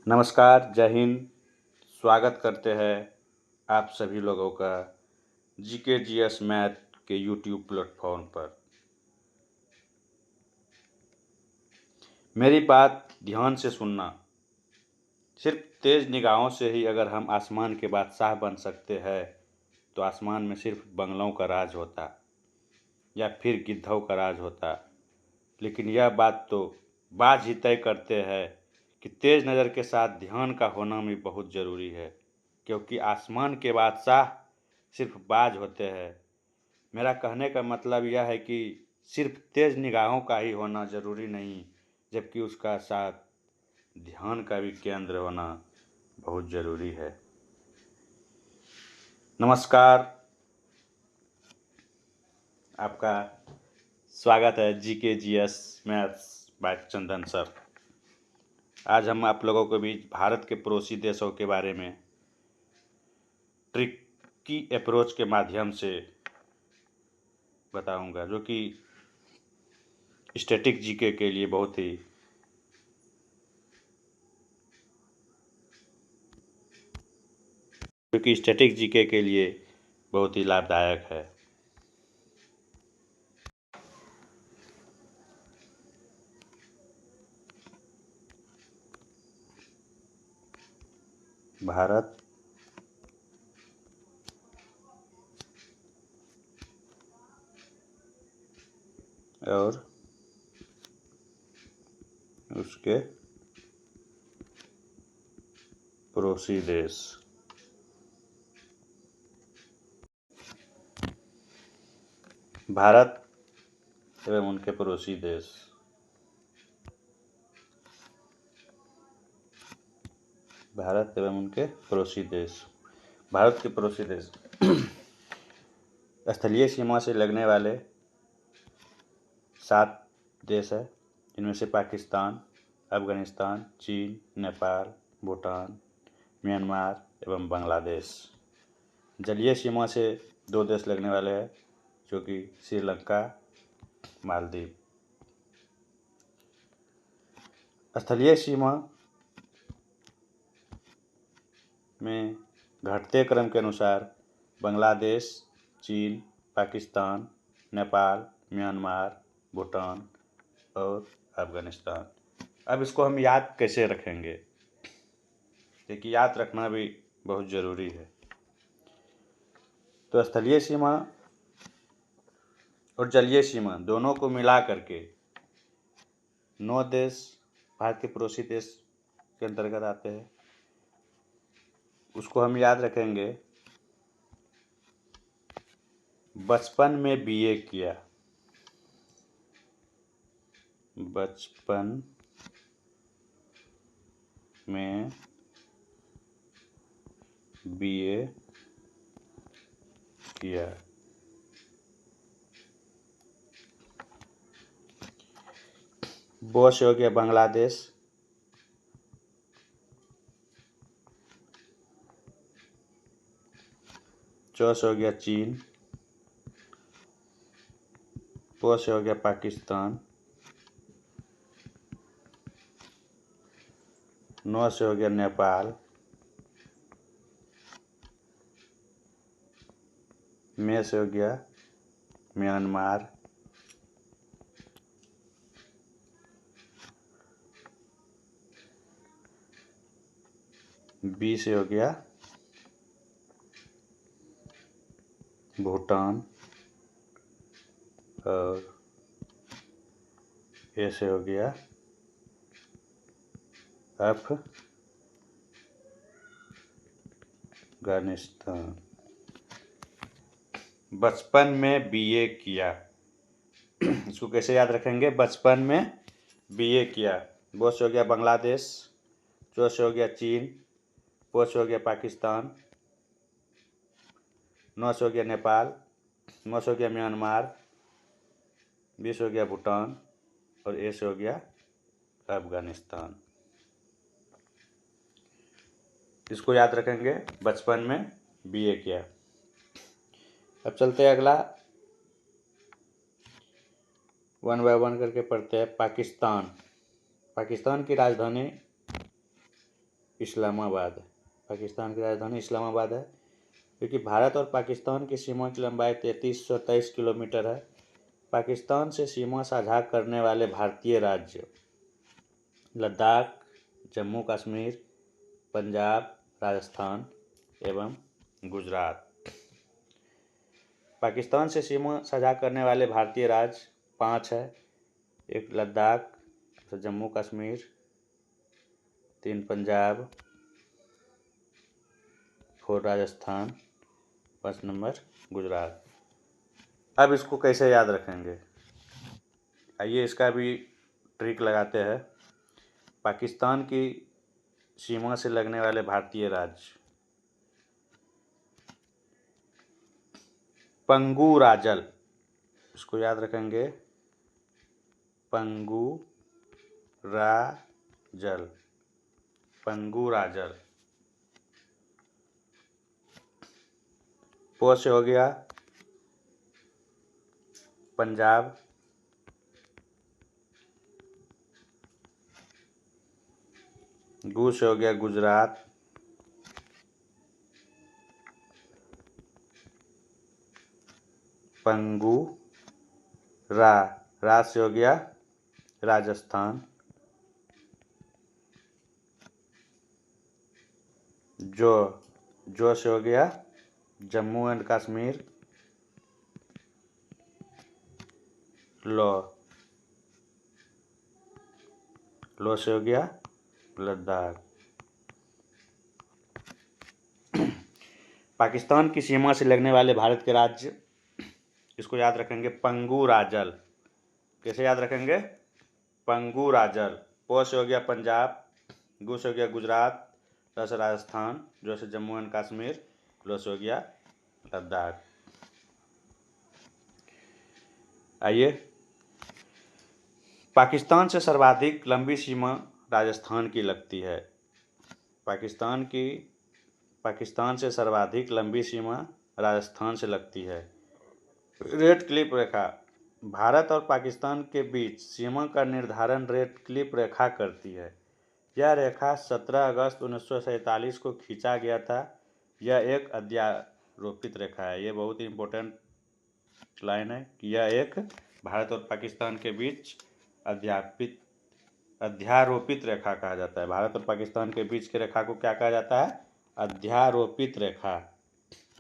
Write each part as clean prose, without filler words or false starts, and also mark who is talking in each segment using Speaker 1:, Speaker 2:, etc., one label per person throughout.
Speaker 1: नमस्कार, जय हिंद। स्वागत करते हैं आप सभी लोगों का जीके जीएस मैथ के यूट्यूब प्लेटफॉर्म पर। मेरी बात ध्यान से सुनना। सिर्फ तेज निगाहों से ही अगर हम आसमान के बादशाह बन सकते हैं तो आसमान में सिर्फ बंगलों का राज होता या फिर गिद्धों का राज होता। लेकिन यह बात तो बाज ही तय करते हैं कि तेज नज़र के साथ ध्यान का होना भी बहुत ज़रूरी है, क्योंकि आसमान के बादशाह सिर्फ बाज होते हैं। मेरा कहने का मतलब यह है कि सिर्फ तेज निगाहों का ही होना ज़रूरी नहीं, जबकि उसका साथ ध्यान का भी केंद्र होना बहुत ज़रूरी है। नमस्कार, आपका स्वागत है GK GS maths by Chandan sir. आज हम आप लोगों के बीच भारत के पड़ोसी देशों के बारे में ट्रिकी अप्रोच के माध्यम से बताऊंगा, जो कि स्टैटिक जीके के लिए बहुत ही लाभदायक है। भारत और उसके पड़ोसी देश। भारत एवं उनके पड़ोसी देश। भारत एवं उनके पड़ोसी देश। भारत के पड़ोसी देश स्थलीय सीमा से लगने वाले 7 देश है, इनमें से पाकिस्तान, अफगानिस्तान, चीन, नेपाल, भूटान, म्यांमार एवं बांग्लादेश। जलीय सीमा से 2 देश लगने वाले हैं, जो कि श्रीलंका, मालदीव। स्थलीय सीमा में घटते क्रम के अनुसार बांग्लादेश, चीन, पाकिस्तान, नेपाल, म्यांमार, भूटान और अफगानिस्तान। अब इसको हम याद कैसे रखेंगे, क्योंकि याद रखना भी बहुत ज़रूरी है। तो स्थलीय सीमा और जलीय सीमा दोनों को मिला करके 9 देश भारत के पड़ोसी देश के अंतर्गत आते हैं। उसको हम याद रखेंगे। बचपन में बीए किया। बचपन में बीए किया। बो से हो गया बांग्लादेश। चौ से हो गया चीन। पो से हो गया पाकिस्तान। 9 से हो गया नेपाल। में से हो गया म्यांमार। बी से हो गया भूटान और ए से हो गया अफगानिस्तान। बचपन में बीए किया, इसको कैसे याद रखेंगे? बचपन में बीए किया। बो से हो गया बांग्लादेश। चो से हो गया चीन। पो से हो गया पाकिस्तान। 9 से हो गया नेपाल। 9 से हो गया म्यांमार। 20 हो गया भूटान और ए से हो गया अफगानिस्तान। इसको याद रखेंगे, बचपन में बीए किया। अब चलते हैं अगला, 1 बाय 1 करके पढ़ते हैं। पाकिस्तान। पाकिस्तान की राजधानी इस्लामाबाद। पाकिस्तान की राजधानी इस्लामाबाद है। क्योंकि भारत और पाकिस्तान की सीमा की लंबाई 3323 किलोमीटर है। पाकिस्तान से सीमा साझा करने वाले भारतीय राज्य लद्दाख, जम्मू कश्मीर, पंजाब, राजस्थान एवं गुजरात। पाकिस्तान से सीमा साझा करने वाले भारतीय राज्य 5 है। एक लद्दाख, जम्मू कश्मीर, 3 पंजाब, 4 राजस्थान, 5 नंबर गुजरात। अब इसको कैसे याद रखेंगे, आइए इसका भी ट्रिक लगाते हैं। पाकिस्तान की सीमा से लगने वाले भारतीय राज्य पंगुराजल, इसको याद रखेंगे, पंगुराजल, पंगुराजल। प से हो गया पंजाब, गु से हो गया गुजरात, पंगू, रा से हो गया राजस्थान, जो से हो गया जम्मू एंड कश्मीर, लो से हो गया लद्दाख। पाकिस्तान की सीमा से लगने वाले भारत के राज्य, इसको याद रखेंगे पंगुराजल। कैसे याद रखेंगे, पंगुराजल। प से हो गया पंजाब, गु से हो गया गुजरात, र से राजस्थान, जो से जम्मू एंड कश्मीर, लो से हो गया लद्दाख। आइए, पाकिस्तान से सर्वाधिक लंबी सीमा राजस्थान की लगती है। पाकिस्तान से सर्वाधिक लंबी सीमा राजस्थान से लगती है। रेड क्लिफ रेखा, भारत और पाकिस्तान के बीच सीमा का निर्धारण रेड क्लिफ रेखा करती है। यह रेखा 17 अगस्त 1947 को खींचा गया था। यह एक अध्यारोपित रेखा है। ये बहुत ही इम्पोर्टेंट लाइन है कि यह एक भारत और पाकिस्तान के बीच अध्यारोपित रेखा कहा जाता है। भारत और पाकिस्तान के बीच की रेखा को क्या कहा जाता है, अध्यारोपित रेखा।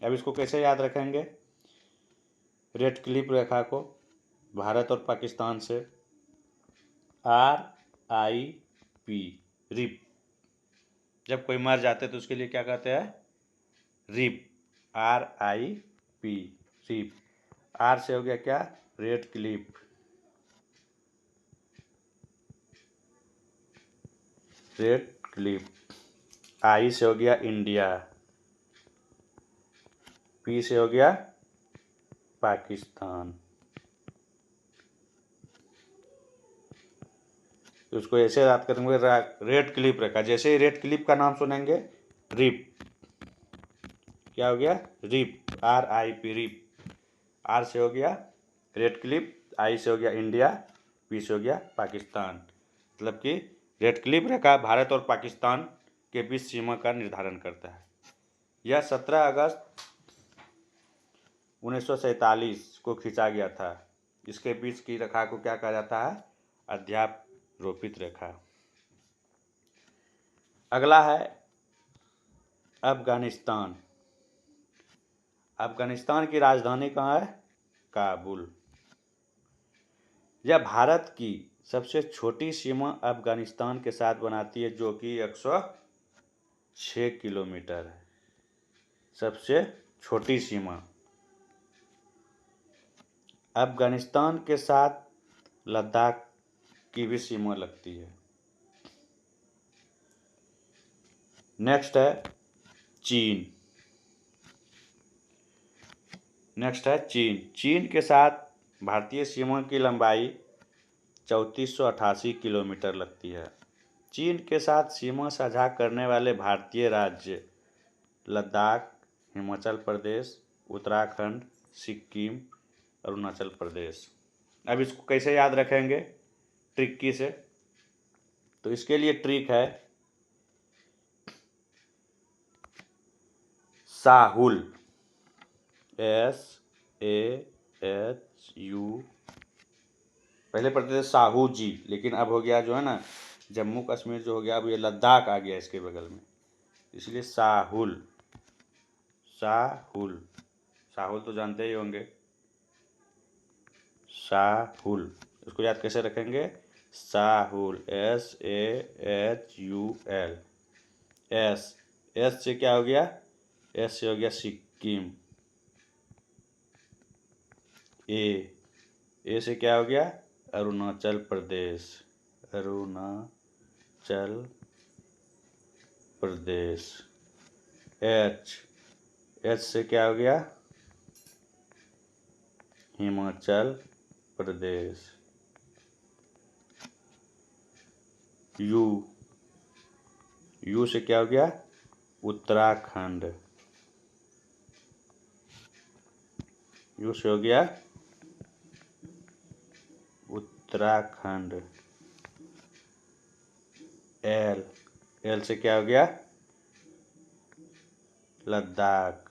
Speaker 1: अब इसको कैसे याद रखेंगे, रेड क्लिफ रेखा को भारत और पाकिस्तान से RIP, रिप। जब कोई मर जाते तो उसके लिए क्या कहते हैं, रिप, RIP, रिप। R से हो गया क्या, red Cliff, red Cliff. I से हो गया इंडिया, P से हो गया पाकिस्तान। तो उसको ऐसे याद करेंगे, रेड क्लिफ रेखा। जैसे ही रेड क्लिफ का नाम सुनेंगे, रिप, क्या हो गया, रिप, RIP, रिप। R से हो गया रेड क्लिफ, I से हो गया इंडिया, P से हो गया पाकिस्तान। मतलब कि रेड क्लिफ रेखा भारत और पाकिस्तान के बीच सीमा का निर्धारण करता है। यह 17 अगस्त 1947 को खींचा गया था। इसके बीच की रेखा को क्या कहा जाता है, अध्यारोपित रेखा। अगला है अफगानिस्तान। अफगानिस्तान की राजधानी कहाँ है, काबुल। यह भारत की सबसे छोटी सीमा अफगानिस्तान के साथ बनाती है, जो कि 106 किलोमीटर है। सबसे छोटी सीमा अफगानिस्तान के साथ लद्दाख की भी सीमा लगती है। नेक्स्ट है चीन। चीन के साथ भारतीय सीमा की लंबाई 3488 किलोमीटर लगती है। चीन के साथ सीमा साझा करने वाले भारतीय राज्य लद्दाख, हिमाचल प्रदेश, उत्तराखंड, सिक्किम, अरुणाचल प्रदेश। अब इसको कैसे याद रखेंगे, ट्रिकी से, तो इसके लिए ट्रिक है, साहुल, SAHU। पहले पढ़ते थे साहू जी, लेकिन अब हो गया जो है ना, जम्मू कश्मीर जो हो गया, अब ये लद्दाख आ गया इसके बगल में, इसलिए साहुल। साहुल, साहुल तो जानते ही होंगे, साहुल। इसको याद कैसे रखेंगे? साहुल, SAHUL। एस, एस से क्या हो गया? एस से हो गया सिक्किम। ए से क्या हो गया? अरुणाचल प्रदेश। अरुणाचल प्रदेश। एच से क्या हो गया? हिमाचल प्रदेश। यू से क्या हो गया? उत्तराखंड। यू से हो गया उत्तराखंड। एल से क्या हो गया? लद्दाख।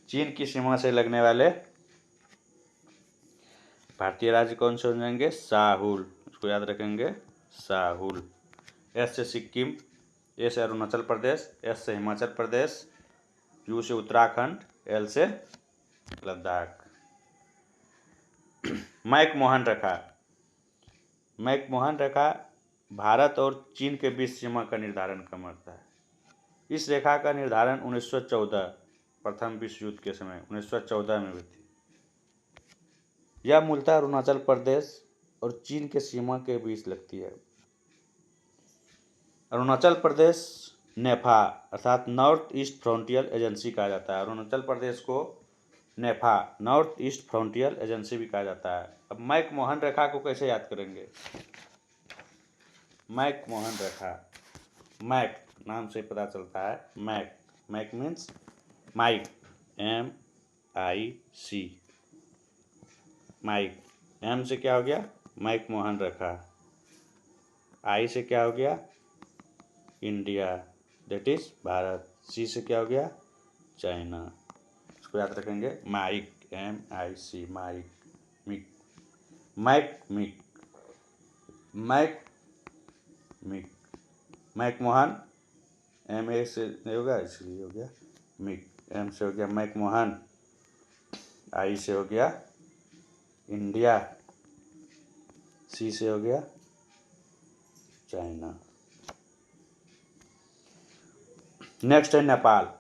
Speaker 1: चीन की सीमा से लगने वाले भारतीय राज्य कौन से हो जाएंगे? साहुल। इसको याद रखेंगे, साहुल। एस से सिक्किम, ए से अरुणाचल प्रदेश, एस से हिमाचल प्रदेश, यू से उत्तराखंड, एल से लद्दाख। मैकमोहन रेखा। मैकमोहन रेखा भारत और चीन के बीच सीमा का निर्धारण करता है। इस रेखा का निर्धारण 1914 प्रथम विश्व युद्ध के समय 1914 में हुई थी। यह मूलतः अरुणाचल प्रदेश और चीन के सीमा के बीच लगती है। अरुणाचल प्रदेश नेफा अर्थात नॉर्थ ईस्ट फ्रंटियर एजेंसी कहा जाता है। अरुणाचल प्रदेश को नेफा नॉर्थ ईस्ट फ्रंटियर एजेंसी भी कहा जाता है। अब मैकमोहन रेखा को कैसे याद करेंगे? मैकमोहन रेखा, मैक नाम से पता चलता है। Mac means mike, MIC। Mike. M से क्या हो गया? मैकमोहन रेखा। आई से क्या हो गया? India, that is Bharat. सी से क्या हो गया? चाइना। इसको याद रखेंगे, mic, MIC, mic, mic, mac mic, mac mic. McMahon, MA से नहीं होगा इसलिए हो गया मिक। M से हो गया मैकमोहन, I से हो गया इंडिया, C से हो गया चाइना। नेक्स्ट है नेपाल।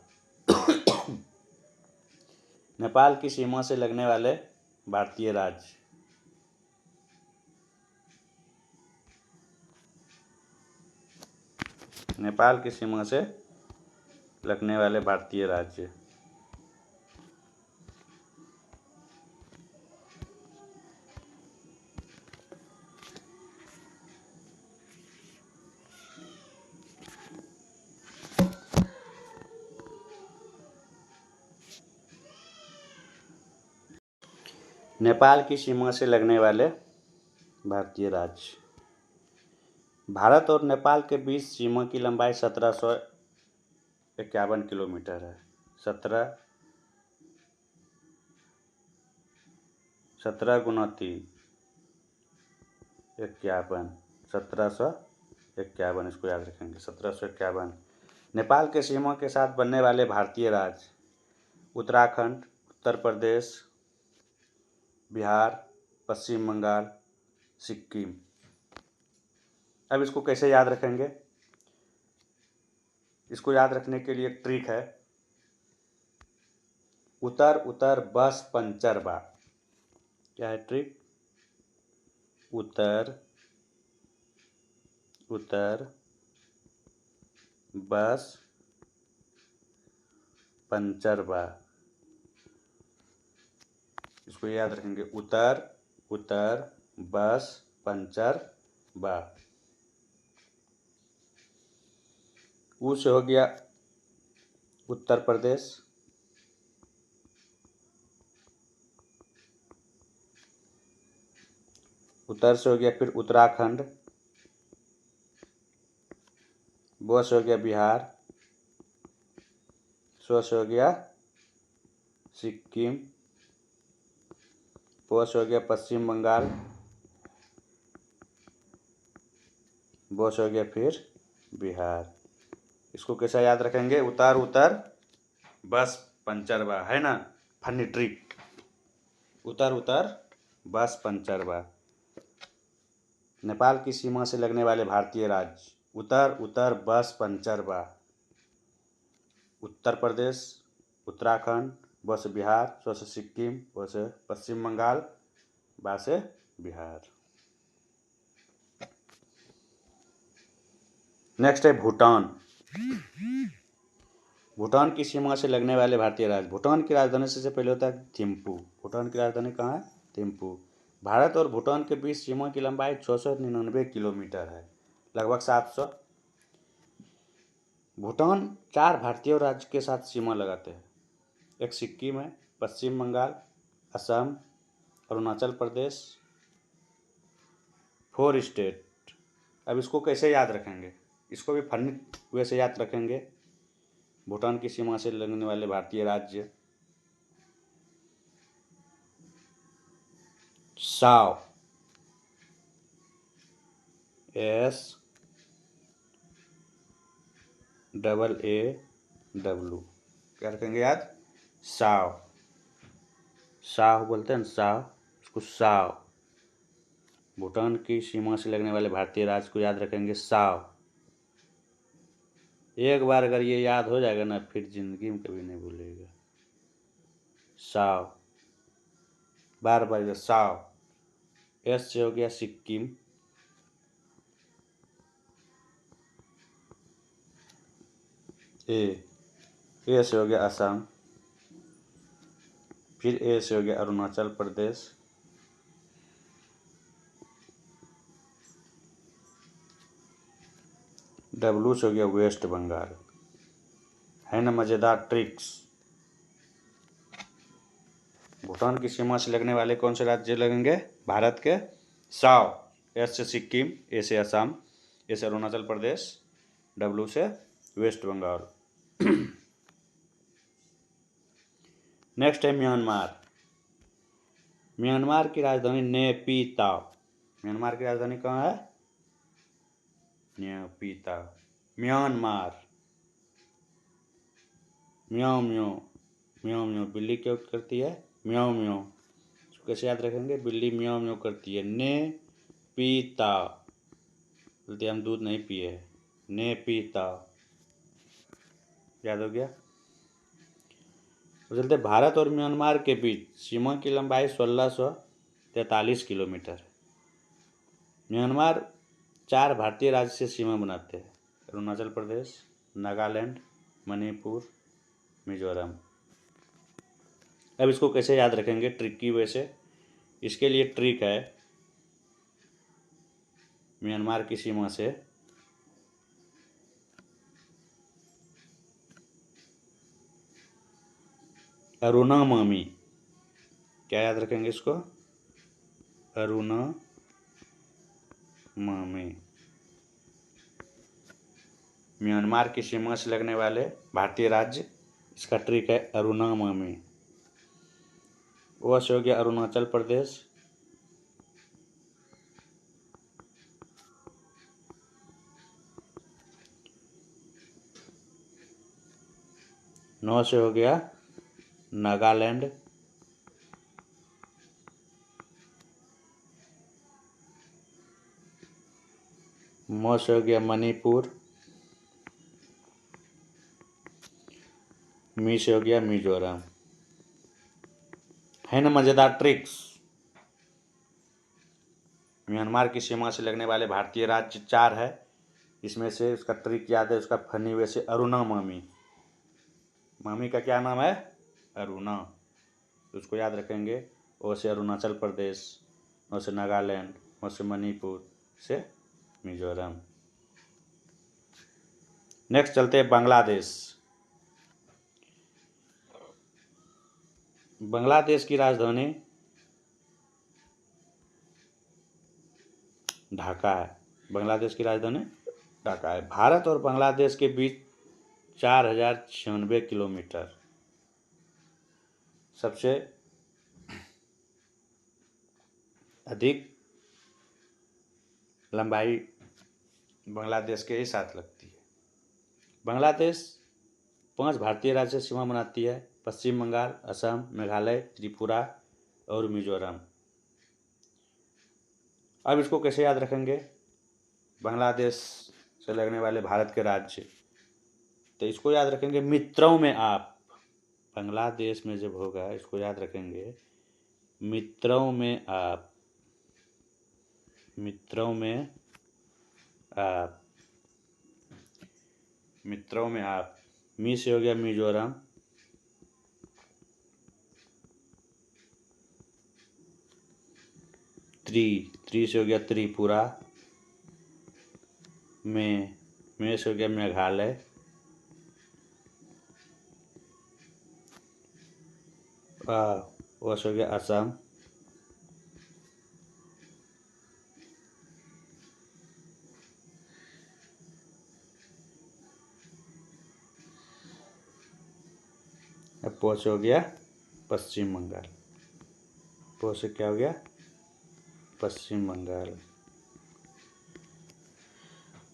Speaker 1: नेपाल की सीमा से लगने वाले भारतीय राज्य। नेपाल की सीमा से लगने वाले भारतीय राज्य। नेपाल की सीमा से लगने वाले भारतीय राज्य। भारत और नेपाल के बीच सीमा की लंबाई 1751 किलोमीटर है। 17 गुना 3 51, 1751। इसको याद रखेंगे, 1751। नेपाल के सीमा के साथ बनने वाले भारतीय राज्य उत्तराखंड, उत्तर प्रदेश, बिहार, पश्चिम बंगाल, सिक्किम। अब इसको कैसे याद रखेंगे? इसको याद रखने के लिए एक ट्रिक है। उतर उतर बस पंचर बा। क्या है ट्रिक? उतर उतर बस पंचर बा। इसको याद रखेंगे, उतर उतर बस पंचर बा। ऊ से हो गया उत्तर प्रदेश, उत्तर से हो गया फिर उत्तराखंड, ब से हो गया बिहार, सो से हो गया सिक्किम, पो से हो गया पश्चिम बंगाल, बो से हो गया फिर बिहार। इसको कैसा याद रखेंगे? उतर उतर बस पंचर बा, है ना, फनी ट्रिक। उतर उतर बस पंचर बा। नेपाल की सीमा से लगने वाले भारतीय राज्य, उतर उतर बस पंचर बा। उत्तर प्रदेश, उत्तराखंड, ब से बिहार, स से सिक्किम, ब से पश्चिम बंगाल, बा से बिहार। नेक्स्ट है भूटान। भूटान की सीमा से लगने वाले भारतीय राज्य। भूटान की राजधानी सबसे पहले होता है थिम्पू। भूटान की राजधानी कहाँ है? थिम्पू। भारत और भूटान के बीच सीमा की लंबाई 699 किलोमीटर है, लगभग 700। भूटान 4 भारतीय राज्य के साथ सीमा लगाते हैं। एक सिक्किम है, पश्चिम बंगाल, असम, अरुणाचल प्रदेश, 4 स्टेट। अब इसको कैसे याद रखेंगे? इसको भी फनी वे से याद रखेंगे। भूटान की सीमा से लगने वाले भारतीय राज्य, Sao, S double A W, क्या रखेंगे याद? साव। साव बोलते हैं ना, साव, उसको साव। भूटान की सीमा से लगने वाले भारतीय राज्य को याद रखेंगे साव। एक बार अगर ये याद हो जाएगा ना, फिर जिंदगी में कभी नहीं भूलेगा। साव, बार बार साव। S से हो गया सिक्किम, ए से हो गया असम, फिर ए से हो गया अरुणाचल प्रदेश, W से हो गया वेस्ट बंगाल। है ना मज़ेदार ट्रिक्स? भूटान की सीमा से लगने वाले कौन से राज्य लगेंगे भारत के? साव। S से सिक्किम, ए से असम, ए से अरुणाचल प्रदेश, W से वेस्ट बंगाल। नेक्स्ट है म्यांमार। म्यांमार की राजधानी नेपीताव। म्यांमार की राजधानी कहाँ है? नेपीताव। म्यांमार। म्याओ म्याओ, म्याओ म्याओ बिल्ली क्या करती है? म्याओ म्याओ। इसको कैसे याद रखेंगे? बिल्ली म्याओ म्याओ करती है। ने पीता, बोलते हम दूध नहीं पिए हैं। ने पीता, याद हो गया? तो चलते भारत और म्यांमार के बीच सीमा की लंबाई 1643 किलोमीटर। म्यांमार 4 भारतीय राज्य से सीमा बनाते हैं, अरुणाचल प्रदेश, नागालैंड, मणिपुर, मिजोरम। अब इसको कैसे याद रखेंगे ट्रिक की वजह से? इसके लिए ट्रिक है, म्यांमार की सीमा से अरुणा मामी, क्या याद रखेंगे इसको? अरुणा मामी। म्यांमार की सीमा से लगने वाले भारतीय राज्य, इसका ट्रिक है अरुणा मामी। वो से हो गया अरुणाचल प्रदेश, नौ से हो गया नागालैंड, मौ से हो गया मणिपुर, मी से हो गया मिजोरम। है ना मज़ेदार ट्रिक्स? म्यांमार की सीमा से लगने वाले भारतीय राज्य 4 है, इसमें से उसका ट्रिक याद है, उसका फनी वे से अरुणा मामी। मामी का क्या नाम है? अरुणा। उसको याद रखेंगे। ओ से अरुणाचल प्रदेश, ओ से नागालैंड, ओ से मणिपुर, से मिजोरम। नेक्स्ट चलते हैं बांग्लादेश। बांग्लादेश की राजधानी ढाका है। बांग्लादेश की राजधानी ढाका है। भारत और बांग्लादेश के बीच 4096 किलोमीटर। सबसे अधिक लंबाई बांग्लादेश के ही साथ लगती है। बांग्लादेश 5 भारतीय राज्य से सीमा बनाती है: पश्चिम बंगाल, असम, मेघालय, त्रिपुरा और मिजोरम। अब इसको कैसे याद रखेंगे? बांग्लादेश से लगने वाले भारत के राज्य, तो इसको याद रखेंगे मित्रों में आप। बांग्लादेश में जब होगा इसको याद रखेंगे मित्रों में आप, मित्रों में आप, मित्रों में आप। मी से हो गया मिजोरम, त्री से हो गया त्रिपुरा, में से हो गया मेघालय, वो से हो गया असम, अब पो से हो गया पश्चिम बंगाल। पो से क्या हो गया? पश्चिम बंगाल।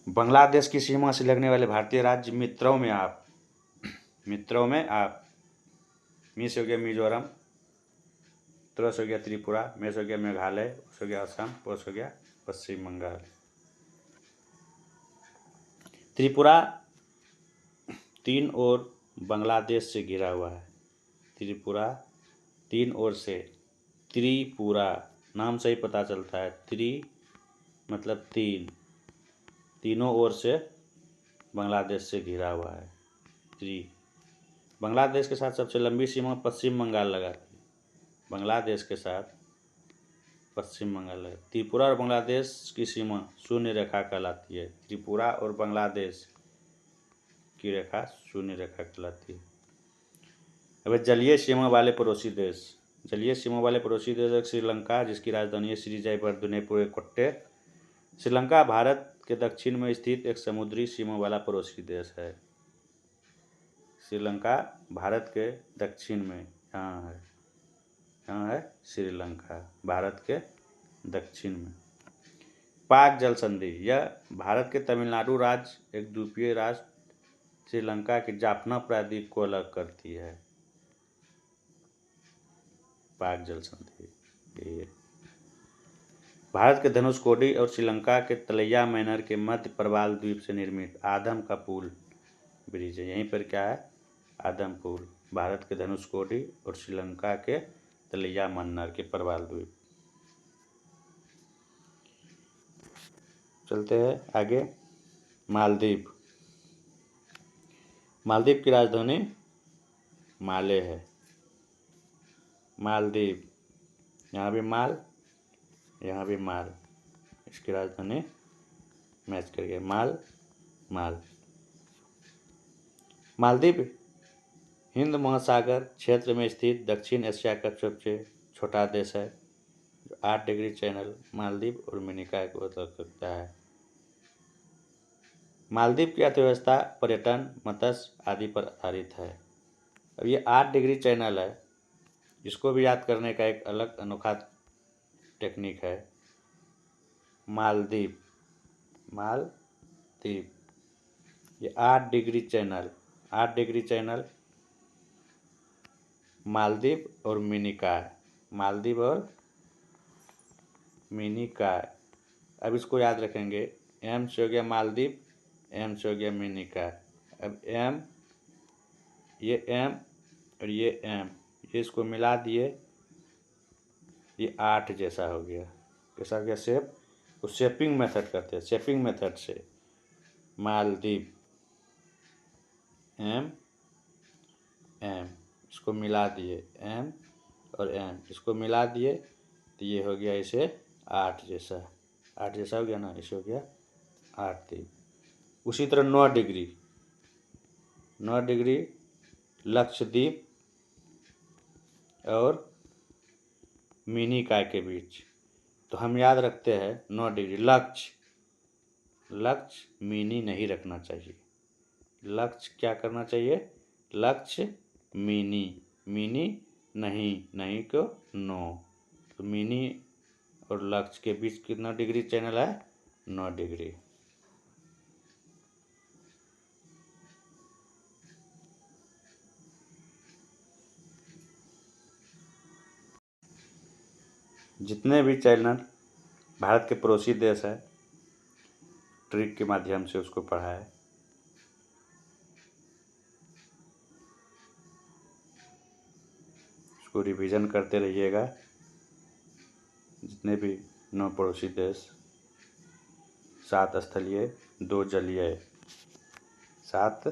Speaker 1: बांग्लादेश की सीमा से लगने वाले भारतीय राज्य मित्रों में आप, मित्रों में आप। मी से हो गया मिजोरम, त्रो से हो गया त्रिपुरा, में से हो गया मेघालय, से हो गया असम, पो से हो गया पश्चिम बंगाल। त्रिपुरा 3 ओर बांग्लादेश से घिरा हुआ है। त्रिपुरा 3 ओर से, त्रिपुरा नाम से ही पता चलता है, मतलब 3, तीनों ओर से बांग्लादेश से घिरा हुआ है। बांग्लादेश के साथ सबसे लंबी सीमा पश्चिम बंगाल लगाती है। बांग्लादेश के साथ पश्चिम बंगाल है। त्रिपुरा और बांग्लादेश की सीमा शून्य रेखा कहलाती है। त्रिपुरा और बांग्लादेश की रेखा शून्य रेखा कहलाती है। अब जलीय सीमा वाले पड़ोसी देश। जलीय सीमा वाले पड़ोसी देश श्रीलंका, जिसकी राजधानी है श्री जयवर्धनेपुर कोट्टे। श्रीलंका भारत के दक्षिण में स्थित एक समुद्री सीमा वाला पड़ोसी देश है। श्रीलंका भारत के दक्षिण में यहाँ है श्रीलंका, भारत के दक्षिण में। पाक जल संधि, यह भारत के तमिलनाडु राज्य एक द्वीपीय राष्ट्र श्रीलंका की जाफना प्रायद्वीप को अलग करती है। पाक जल संधि भारत के धनुषकोडी और श्रीलंका के तलैया मैनर के मध्य प्रवाल द्वीप से निर्मित आदम का पुल ब्रिज है। यहीं पर क्या है? आदम पुल। भारत के धनुषकोडी और श्रीलंका के तलैया मन्नर के प्रवाल द्वीप। चलते हैं आगे। मालदीव। मालदीव की राजधानी माले है। मालदीव, यहाँ भी माल, यहाँ भी माल। इसकी राजधानी मैच करिए, माल। मालदीव हिंद महासागर क्षेत्र में स्थित दक्षिण एशिया का सबसे छोटा देश है, जो 8 डिग्री चैनल मालदीव और मिनिकॉय को अलग करता है। मालदीव की अर्थव्यवस्था पर्यटन, मत्स्य आदि पर आधारित है। अब ये 8 डिग्री चैनल है, इसको भी याद करने का एक अलग अनोखा टेक्निक है। मालदीव, ये 8 degree channel, 8 degree channel Maldives और मिनिकॉय, मालदीव और मिनिकॉय। अब इसको याद रखेंगे, एम से हो गया मालदीव, एम से हो गया मिनिकॉय। अब एम, ये एम और ये एम, ये इसको मिला दिए, ये 8 जैसा हो गया। कैसा हो गया शेप? तो शेपिंग मेथड करते हैं, शेपिंग मेथड से मालदीव, एम इसको मिला दिए, एम और एम इसको मिला दिए, तो ये हो गया इसे 8 जैसा, 8 जैसा हो गया ना, इसे हो गया 8 द्वीप। उसी तरह 9 डिग्री लक्षद्वीप और मिनिकॉय के बीच। तो हम याद रखते हैं 9 डिग्री लक्ष्य, मिनी नहीं रखना चाहिए। लक्ष्य क्या करना चाहिए? लक्ष्य मिनी, मिनी नहीं, नहीं को नो। तो मिनी और लक्ष्य के बीच कितना डिग्री चैनल है? 9 डिग्री। जितने भी चैनल भारत के पड़ोसी देश है, ट्रिक के माध्यम से उसको पढ़ा है। उसको रिवीजन करते रहिएगा। जितने भी 9 पड़ोसी देश, 7 स्थलीय 2 जलीय, 7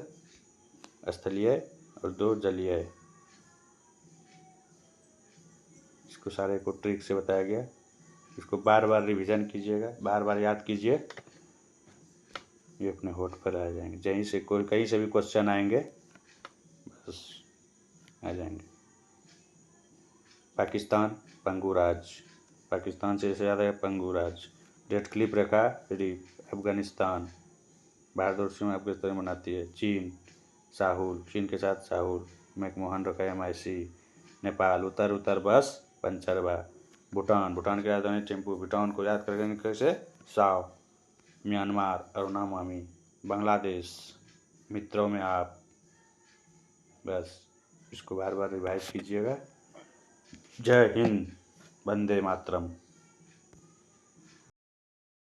Speaker 1: स्थलीय और 2 जलीय, इसको सारे को ट्रिक से बताया गया। इसको बार बार रिवीजन कीजिएगा, बार बार याद कीजिए, ये अपने होठ पर आ जाएंगे। कहीं से कोई कहीं से भी क्वेश्चन आएंगे बस आ जाएंगे। पाकिस्तान पंगुराज, पाकिस्तान से जैसे याद है पंगुराज। रेड क्लिफ रेखा रीफ, अफगानिस्तान, भारत और सीमा अफगानिस्तान बनाती है। चीन साहुल, चीन के साथ साहुल, मैकमोहन रखा MIC। नेपाल उतर उतर बस पंचरवा। भूटान, भूटान की राजधानी टिम्पू, भूटान को याद करेंगे कैसे? साव। म्यांमार अरुणा मामी। बांग्लादेश मित्रों में आप। बस इसको बार बार रिवाइज कीजिएगा। जय हिंद, वंदे मातरम।